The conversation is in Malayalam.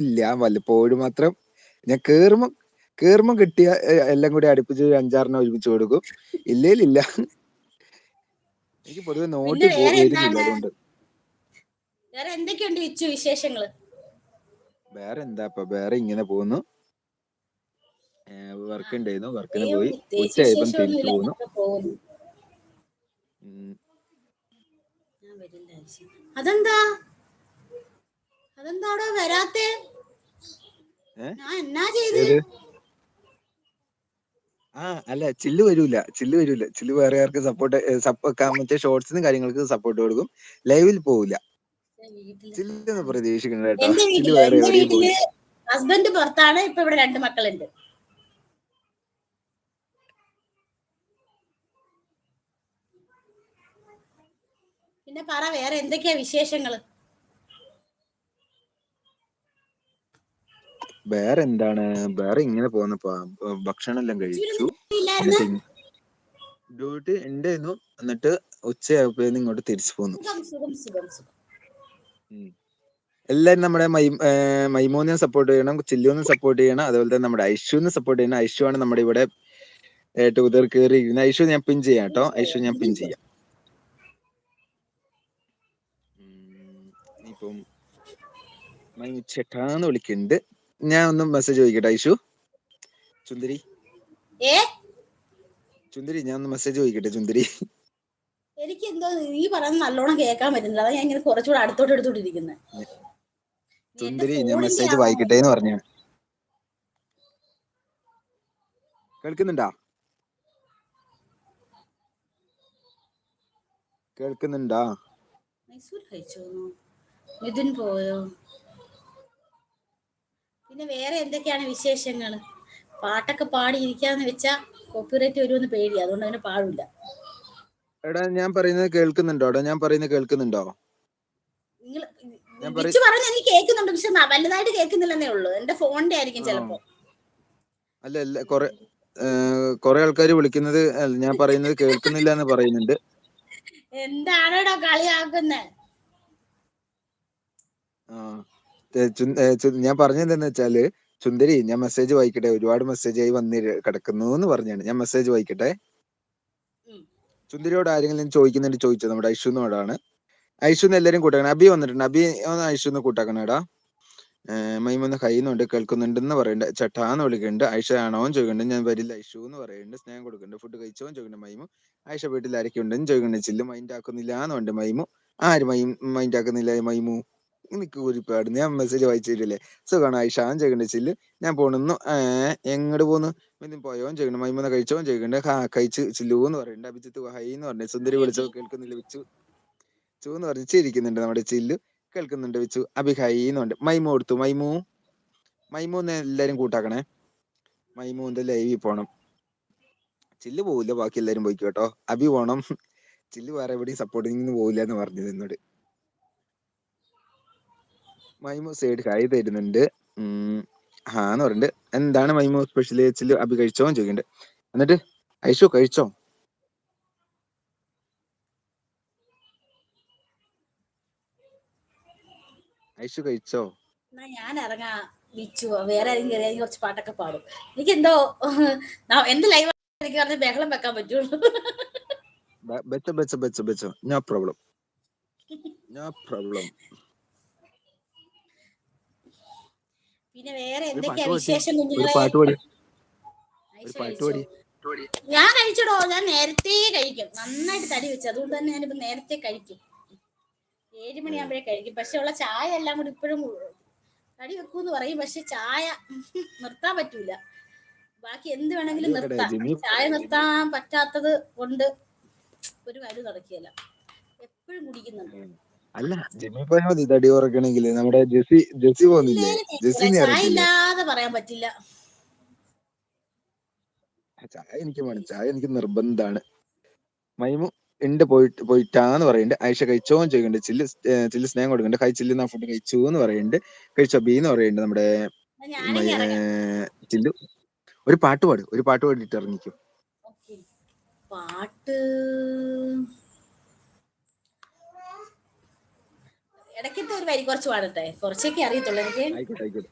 ഇല്ല. വല്ലപ്പോഴും മാത്രം ഞാൻ കേറുമ്പോ കിട്ടിയ എല്ലാം കൂടി അടുപ്പിച്ച് 5-6 ഒരുമിച്ച് കൊടുക്കും. ഇല്ലേലില്ല. എനിക്ക് പൊതുവെ നോട്ട് വരുന്നില്ല അതുകൊണ്ട്. വേറെ എന്തൊക്കെയുണ്ട് വിച്ചു വിശേഷങ്ങള്? വേറെ ഇങ്ങനെ പോകുന്നു. വർക്ക് ഉണ്ടായിരുന്നു, വർക്കിന് പോയി. ഉച്ചയായപ്പം തിരിച്ചു പോന്നു. അതെന്താടോ വരാത്തെ? ഞാൻ എന്നാ ചെയ്ത്? അല്ല ചില്ല് വരൂല. ചില്ല് വേറെ ആർക്ക് സപ്പോർട്ട് മറ്റേ ഷോർട്സിനും കാര്യങ്ങൾക്ക് സപ്പോർട്ട് കൊടുക്കും. ലൈവിൽ പോവില്ല. ചില്ലൊന്ന് പ്രതീക്ഷിക്കണം കേട്ടോ. ചില്ല് വേറെ എവിടെയും പോവില്ല. ഹസ്ബൻഡ് പുറത്താണ്. ഇപ്പൊ ഇവിടെ 2 മക്കളുണ്ട്. പിന്നെ പറ, വേറെ എന്തൊക്കെയാ വിശേഷങ്ങള്? വേറെ എന്താണ്? വേറെ ഇങ്ങനെ പോകുന്നപ്പാ. ഭക്ഷണം എല്ലാം കഴിച്ചു. ഡ്യൂട്ടി ഉണ്ടായിരുന്നു. എന്നിട്ട് ഉച്ചയായപ്പോഴേന്ന് ഇങ്ങോട്ട് തിരിച്ചു പോന്നു. എല്ലാരും നമ്മുടെ മൈമോനെ സപ്പോർട്ട് ചെയ്യണം, ചില്ലുവിനെ സപ്പോർട്ട് ചെയ്യണം, അതുപോലെ തന്നെ നമ്മുടെ ഐഷുവിനെ സപ്പോർട്ട് ചെയ്യണം. ഐഷു ആണ് നമ്മുടെ ഇവിടെ ടൂതർ കയറി. ഐഷു ഞാൻ പിൻ ചെയ്യാം കേട്ടോ. ഐഷു ഞാൻ പിൻ ചെയ്യാം. ഇപ്പം മൈമു ചേട്ടാന്ന് വിളിക്കുന്നുണ്ട്. ഞാൻ ഒന്ന് മെസ്സേജ് ചോദിക്കട്ടെ. ഐഷു ചുന്ദരി, ഞാൻ ഒന്ന് മെസ്സേജ് ചോദിക്കട്ടെ. ചുന്ദരി, എനിക്ക് എന്തോ നീ പറയുന്നത് നല്ലോണം കേൾക്കാൻ പറ്റുന്നില്ല. അതാ ഞാൻ ഇങ്ങനെ കുറച്ചുകൂടെ അടുത്തോട്ടിരിക്കുന്നത്. ചുന്ദരി, ഞാൻ മെസ്സേജ് വായിക്കട്ടെ എന്ന് പറഞ്ഞു. കേൾക്കുന്നുണ്ടാ? മിഥുൻ പോയോ? പിന്നെ വേറെ എന്തൊക്കെയാണ് വിശേഷങ്ങൾ? പാട്ടൊക്കെ പാടിയിരിക്കാന്ന് വെച്ചാ കോപ്പിറൈറ്റ് വരുമെന്ന് പേടിയാ, അതുകൊണ്ട് അങ്ങനെ പാടില്ല. എടാ ഞാൻ പറയുന്നത് കേൾക്കുന്നുണ്ടോ? വിളിച്ചു പറഞ്ഞ എനിക്ക് കേൾക്കുന്നുണ്ട്, പക്ഷെ വലുതായിട്ട് കേൾക്കുന്നില്ലെന്നേ ഉള്ളൂ. എന്റെ ഫോണിന്റെ ആയിരിക്കും ചിലപ്പോ. അല്ല കൊറേ ആൾക്കാര് വിളിക്കുന്നത് ഞാൻ പറയുന്നത് കേൾക്കുന്നില്ല എന്ന് പറയുന്നുണ്ട്. എന്താണോ കളിയാക്കുന്നേ? ഞാൻ പറഞ്ഞതെന്ന് വെച്ചാല്, ചുന്ദരി ഞാൻ മെസ്സേജ് വായിക്കട്ടെ. ഒരുപാട് മെസ്സേജ് ആയി വന്ന് കിടക്കുന്നു എന്ന് പറഞ്ഞാണ്. ഞാൻ മെസ്സേജ് വായിക്കട്ടെ. ചുന്ദരിയോട് ആരെങ്കിലും ചോദിക്കുന്നുണ്ട്, ചോദിച്ചത് നമ്മുടെ ഐഷുനോടാണ്. ഐഷുന്ന് എല്ലാരും കൂട്ടാക്കണം. അബി വന്നിട്ടുണ്ട്. അബി ഒന്ന് ഐഷുന്ന് കൂട്ടാക്കണം. എടാ മൈമൊന്ന് കയ്യുന്നുണ്ട്, കേൾക്കുന്നുണ്ടെന്ന് പറയുന്നുണ്ട്. ചേട്ടാന്ന് വിളിക്കുന്നുണ്ട്. ഐഷ ആണോന്ന് ചോദിക്കുന്നുണ്ട്. ഞാൻ വരില്ല ഐഷു എന്ന് പറയുന്നുണ്ട്. സ്നേഹം കൊടുക്കുന്നുണ്ട്. ഫുഡ് കഴിച്ചോന്ന് ചോദിക്കുന്നുണ്ട് മൈമു. ഐഷ വീട്ടിൽ ആരൊക്കെ ഉണ്ടെന്ന് ചോദിക്കുന്നുണ്ട്. ചില്ല് മൈൻഡ് ആക്കുന്നില്ല എന്നുണ്ട് മൈമു. ആര് മൈൻഡ് ആക്കുന്നില്ല മൈമു? എനിക്ക് ഒരുപാട് ഞാൻ മെസ്സേജ് വായിച്ചിട്ടില്ലേ. സുഖമാണ് ഐഷ ചോദിക്കുന്നുണ്ട്. ചില്ല് ഞാൻ പോണെന്നു. എങ്ങോട്ട് പോന്നു? പോയോന്ന് ചോദിക്കുന്നുണ്ട്. മൈമൂന്ന് കഴിച്ചോന്ന് ചോദിക്കുന്നുണ്ട്. കഴിച്ച് ചില്ലു എന്ന് പറയുന്നുണ്ട്. അഭിജിത്ത് ഹൈ എന്ന് പറഞ്ഞു. സുന്ദരി വിളിച്ചോ കേൾക്കുന്നില്ല. വിച്ചു എന്ന് പറഞ്ഞു ചിരിക്കുന്നുണ്ട്. നമ്മുടെ ചില്ലു കേൾക്കുന്നുണ്ട്. വിച്ചു അഭി ഹൈ എന്നുണ്ട്. മൈമു കൊടുത്തു. മൈമൂന്ന് എല്ലാരും കൂട്ടാക്കണേ. മൈമൂന്റെ ലൈവിൽ പോണം. ചില്ല് പോവില്ല, ബാക്കി എല്ലാരും പോയിക്കോ കേട്ടോ. അഭി പോണം. ചില്ല് വേറെ എവിടെയും സപ്പോർട്ടിങ്ങിന് പോവില്ല എന്ന് പറഞ്ഞത് എന്നോട്. മൈമു സൈഡ് ഹായ് തരുന്നുണ്ട്. എന്ന് പറഞ്ഞിട്ട് എന്താണ് മൈമു സ്പെഷ്യൽ ചില്ല് അഭി കഴിച്ചോന്ന് ചോദിക്കുന്നുണ്ട്. എന്നിട്ട് ഐഷു കഴിച്ചോ? ഐഷു കഴിച്ചോ? ഞാൻ ഇറങ്ങാ വിച്ചു. വേറെ ആരെങ്കിലും കയറിയാൽ കുറച്ച് പാട്ടൊക്കെ പാടും. എനിക്കെന്തോ എന്റെ ലൈവ് എനിക്ക് പറഞ്ഞ് ബഹളം വെക്കാൻ പറ്റുള്ളൂ. ബെച്ചോ നോ പ്രോബ്ലം. പിന്നെ വേറെ എന്തൊക്കെയാ വിശേഷം? ഞാൻ കഴിച്ചടോ. ഞാൻ നേരത്തെ കഴിക്കും. നന്നായിട്ട് തടി വെച്ചു. അതുകൊണ്ട് തന്നെ ഞാനിപ്പോ നേരത്തെ കഴിക്കും. 7 മണിയാകുമ്പോഴേ കഴിക്കും. പക്ഷെ ഉള്ള ചായ എല്ലാം കൂടി ഇപ്പോഴും തടി വെക്കൂന്ന് പറയും. പക്ഷെ ചായ നിർത്താൻ പറ്റൂല. ബാക്കി എന്ത് വേണമെങ്കിലും നിർത്താം. ചായ നിർത്താൻ പറ്റാത്തത് കൊണ്ട് ഒരു കാര്യം നടക്കുകയില്ല. എപ്പോഴും കുടിക്കുന്നുണ്ട്. അല്ല ജിമ്മി പോയാൽ മതി തടി കുറയ്ക്കണമെങ്കിൽ. നമ്മുടെ ജെസി പോകുന്നില്ലേ? ചായ ഇല്ലാതെ പറയാൻ പറ്റില്ല. ചായ എനിക്ക് വേണം. ചായ എനിക്ക് നിർബന്ധമാണ്. മൈമു ഉണ്ട് പോയിട്ടാന്ന് പറയുന്നുണ്ട്. ഐഷ കഴിച്ചോന്ന് ചോദിക്കുന്നുണ്ട്. ചില്ല് സ്നേഹം കൊടുക്കുന്നുണ്ട്. ഹൈ ചില്ല് ഫുഡ് കഴിച്ചു എന്ന് പറയുന്നുണ്ട്. കഴിച്ചോ ബി എന്ന് പറയുന്നുണ്ട്. നമ്മുടെ ചില്ലു ഒരു പാട്ട് പാടിയിട്ട് ഇറങ്ങിക്കും. പാട്ട് ഇടയ്ക്കത്തെ ഒരു വരി കുറച്ച് പാടട്ടെ, കുറച്ചൊക്കെ അറിയത്തുള്ളൂ എനിക്ക്. ആയിക്കോട്ടെ ആയിക്കോട്ടെ.